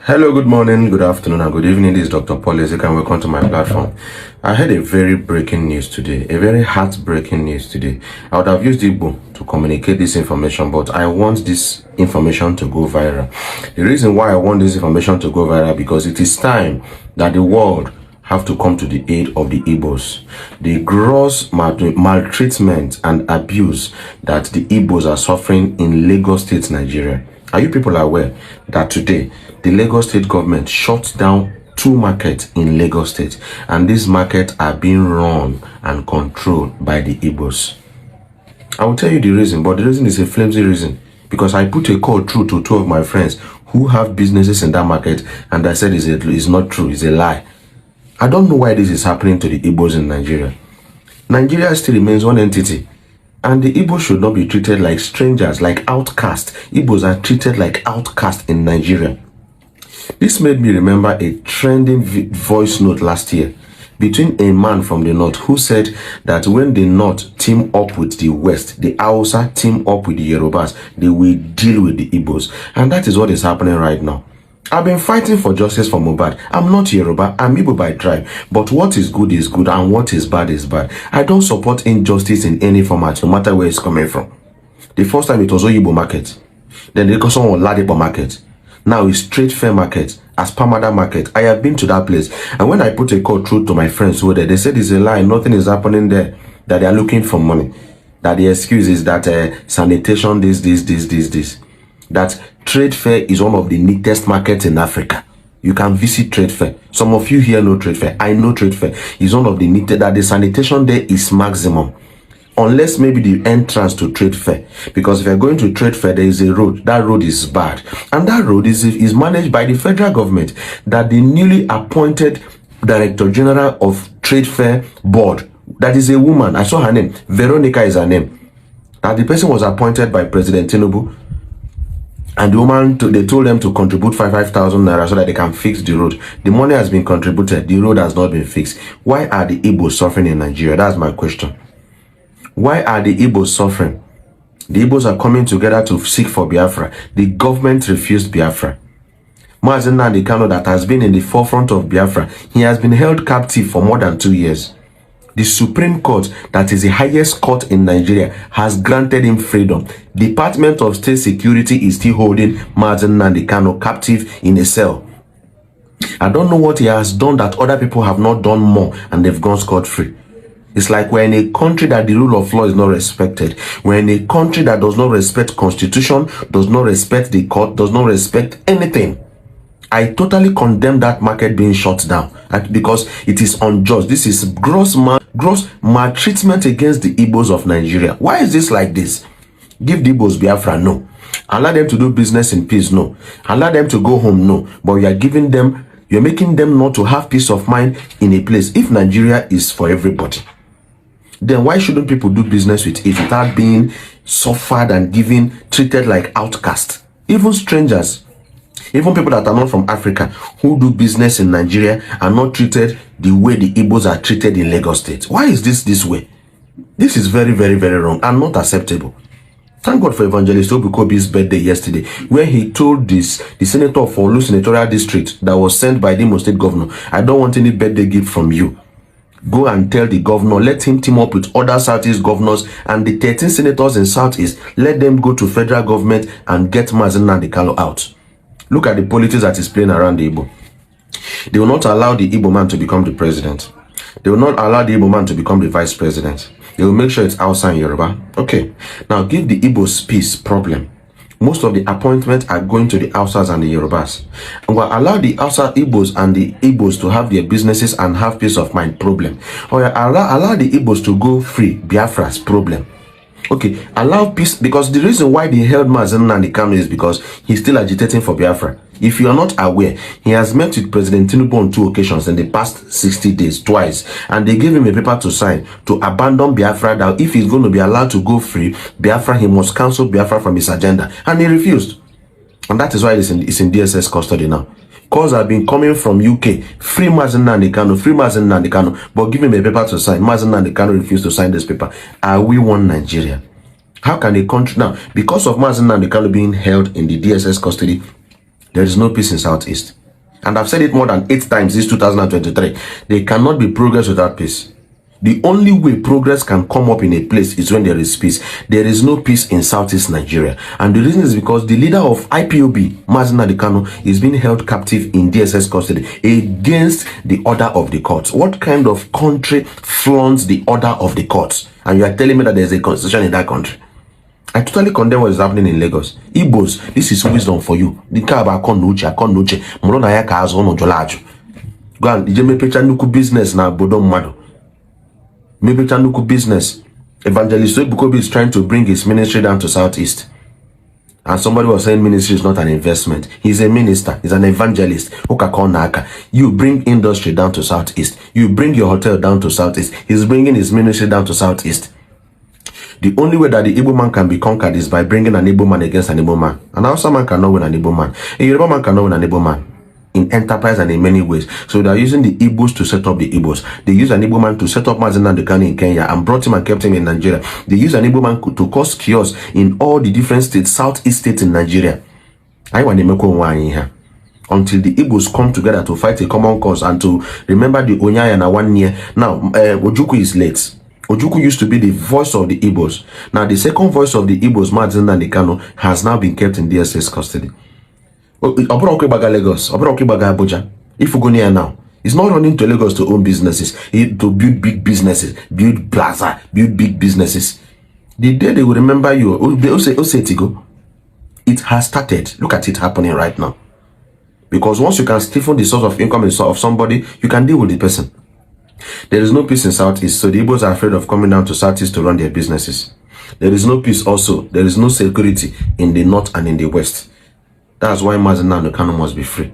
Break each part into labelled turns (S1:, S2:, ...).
S1: Hello, good morning, good afternoon, and good evening. This is Dr. Paul Ezek, and welcome to my platform. I had a very breaking news today, a very heartbreaking news today. I would have used Igbo to communicate this information, but I want this information to go viral. The reason why I want this information to go viral because it is time that the world have to come to the aid of the Igbos. The gross maltreatment and abuse that the Igbos are suffering in Lagos State, Nigeria. Are you people aware that today the Lagos State government shut down 2 markets in Lagos State, and these markets are being run and controlled by the Igbos? I will tell you the reason, but the reason is a flimsy reason, because I put a call through to 2 of my friends who have businesses in that market, and I said it's not true, it's a lie. I don't know why this is happening to the Igbos in Nigeria. Nigeria still remains one entity, and the Igbos should not be treated like strangers, like outcasts. Igbos are treated like outcasts in Nigeria. This made me remember a trending voice note last year between a man from the north who said that when the north team up with the west, the Hausa team up with the Yorubas, they will deal with the Igbos. And that is what is happening right now. I've been fighting for justice for Mohbad. I'm not Yoruba, I'm Igbo by tribe. But what is good and what is bad is bad. I don't support injustice in any format, no matter where it's coming from. The first time it was Oyibo market. Then they got someone Ladipo market. Now it's Trade Fair market, as Pamada market. I have been to that place. And when I put a call through to my friends who were there, they said it's a lie, nothing is happening there. That they are looking for money. That the excuse is that sanitation, this. That Trade Fair is one of the neatest markets in Africa. You can visit Trade Fair. Some of you here know Trade Fair. I know Trade Fair is one of the neatest, that the sanitation there is maximum. Unless maybe the entrance to Trade Fair. Because if you're going to Trade Fair, there is a road. That road is bad. And that road is managed by the federal government. That the newly appointed Director General of Trade Fair Board, that is a woman. I saw her name. Veronica is her name. That the person was appointed by President Tinubu. And the woman, they told them to contribute 5,000 naira so that they can fix the road. The money has been contributed. The road has not been fixed. Why are the Igbos suffering in Nigeria? That's my question. Why are the Igbos suffering? The Igbos are coming together to seek for Biafra. The government refused Biafra. Mazi Nnamdi Kanu, that has been in the forefront of Biafra, he has been held captive for more than 2 years. The Supreme Court, that is the highest court in Nigeria, has granted him freedom. Department of State Security is still holding Mazi Nnamdi Kanu captive in a cell. I don't know what he has done that other people have not done more, and they've gone scot-free. It's like we're in a country that the rule of law is not respected. We're in a country that does not respect constitution, does not respect the court, does not respect anything. I totally condemn that market being shut down because it is unjust. This is gross maltreatment against the Igbos of Nigeria. Why is this like this? Give the Igbos Biafra? No. Allow them to do business in peace? No. Allow them to go home? No. But you're making them not to have peace of mind in a place. If Nigeria is for everybody, then why shouldn't people do business with it without being suffered and treated like outcasts? Even strangers, even people that are not from Africa who do business in Nigeria are not treated the way the Igbos are treated in Lagos State. Why is this way? This is very, very, very wrong and not acceptable. Thank God for Evangelist Obukobi's birthday yesterday, where he told the senator of Olu Senatorial District that was sent by the Imo State governor, I don't want any birthday gift from you. Go and tell the governor, let him team up with other Southeast governors and the 13 senators in Southeast. Let them go to federal government and get Mazi Nnamdi Kanu out. Look at the politics that is playing around the Igbo. They will not allow the Igbo man to become the president. They will not allow the Igbo man to become the vice president. They will make sure it's Hausa and Yoruba. Okay. Now give the Igbos peace problem. Most of the appointments are going to the Hausas and the Yorubas. And we'll allow the Hausa Igbos and the Igbos to have their businesses and have peace of mind problem. Or allow the Igbos to go free, Biafra's problem. Okay, allow peace, because the reason why they held Mazi Nnamdi Kanu is because he's still agitating for Biafra. If you are not aware, he has met with President Tinubu on 2 occasions in the past 60 days, twice, and they gave him a paper to sign to abandon Biafra, that if he's going to be allowed to go free, Biafra, he must cancel Biafra from his agenda, and he refused. And that is why it's in DSS custody now. Calls have been coming from UK, free Mazi Nnamdi Kanu, but give him a paper to sign. Mazi Nnamdi Kanu refused to sign this paper. Are we one Nigeria? How can a country now, because of Mazi Nnamdi Kanu being held in the DSS custody, there is no peace in Southeast. And I've said it more than 8 times this 2023. There cannot be progress without peace. The only way progress can come up in a place is when there is peace. There is no peace in Southeast Nigeria. And the reason is because the leader of IPOB, Mazi Nnamdi Kanu, is being held captive in DSS custody against the order of the courts. What kind of country flaunts the order of the courts? And you are telling me that there is a constitution in that country? I totally condemn what is happening in Lagos. Igbos, this is wisdom for you. Go and mepe nuku business na bodo mmadu. Mepe nuku business. Evangelist Bukobi is trying to bring his ministry down to Southeast. And somebody was saying ministry is not an investment. He's a minister. He's an evangelist. You bring industry down to Southeast. You bring your hotel down to Southeast. He's bringing his ministry down to Southeast. The only way that the Igbo man can be conquered is by bringing an Igbo man against an Igbo man. An Hausa man cannot win an Igbo man. A Yoruba man cannot win an Igbo man. In enterprise and in many ways. So they are using the Igbos to set up the Igbos. They use an Igbo man to set up Mazi Nnamdi Kanu in Kenya and brought him and kept him in Nigeria. They use an Igbo man to cause chaos in all the different states, Southeast states in Nigeria. Until the Igbos come together to fight a common cause and to remember the Onyayana 1 year. Now, Ojukwu is late. Ojukwu used to be the voice of the Igbos. Now, the second voice of the Igbos, Mazi Nnamdi Kanu, has now been kept in DSS custody. Lagos, Abuja. If you go near now, it's not running to Lagos to own businesses, to build big businesses, build plaza, build big businesses. The day they will remember you, they will say, Tigo, it has started. Look at it happening right now. Because once you can stiffen the source of income of somebody, you can deal with the person. There is no peace in Southeast, so the Igbos are afraid of coming down to Southeast to run their businesses. There is no peace also. There is no security in the North and in the West. That's why Mazi Nnamdi Kanu must be free.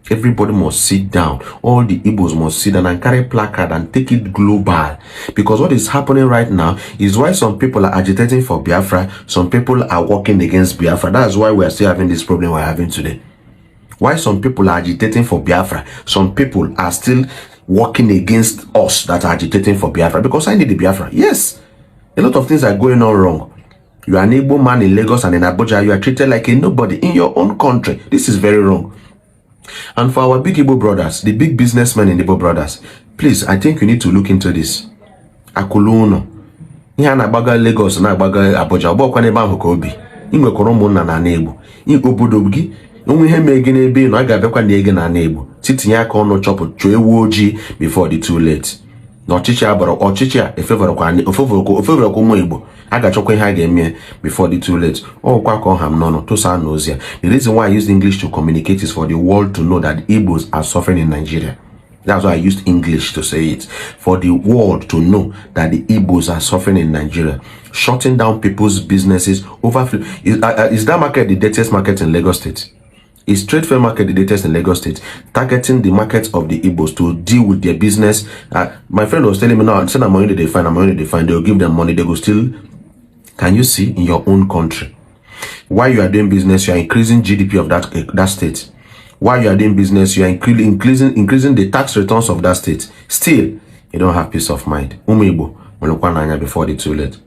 S1: Everybody must sit down. All the Igbos must sit down and carry placard and take it global. Because what is happening right now is why some people are agitating for Biafra, some people are working against Biafra. That's why we are still having this problem we're having today. Why some people are agitating for Biafra, some people are still working against us that are agitating for Biafra. Because I need the Biafra. Yes, a lot of things are going on wrong. You are an Igbo man in Lagos and in Abuja, you are treated like a nobody in your own country. This is very wrong. And for our big Igbo brothers, the big businessmen in Igbo brothers, please, I think you need to look into this. Akuluno. Ihe na-agbaga Lagos na agbaga Abuja, ọbọkwa n'ebe ahụ ka obi. Inwekọrọ ụmụnna na ana Igbo. Obodo gị, onwe ihe mee gị n'ebe na ọ ga-abịakwa na ege na ana Igbo. Titinye aka ọnụ chọpụ chụọ ewu ojii before the too late. Na ọchịchị abara ọchịchị a efevorokwa ụmụ Igbo. I got your game before the too late. Oh, the reason why I used English to communicate is for the world to know that Igbos are suffering in Nigeria. That's why I used English to say it. For the world to know that the Igbos are suffering in Nigeria. Shutting down people's businesses. Is that market the dirtiest market in Lagos State? Is Trade Fair Market the latest in Lagos State, targeting the market of the Igbos to deal with their business? My friend was telling me now, send them money they find, they'll give them money, they go still. Can you see in your own country? While you are doing business, you are increasing GDP of that state. While you are doing business, you are increasing the tax returns of that state. Still, you don't have peace of mind. Before the too late.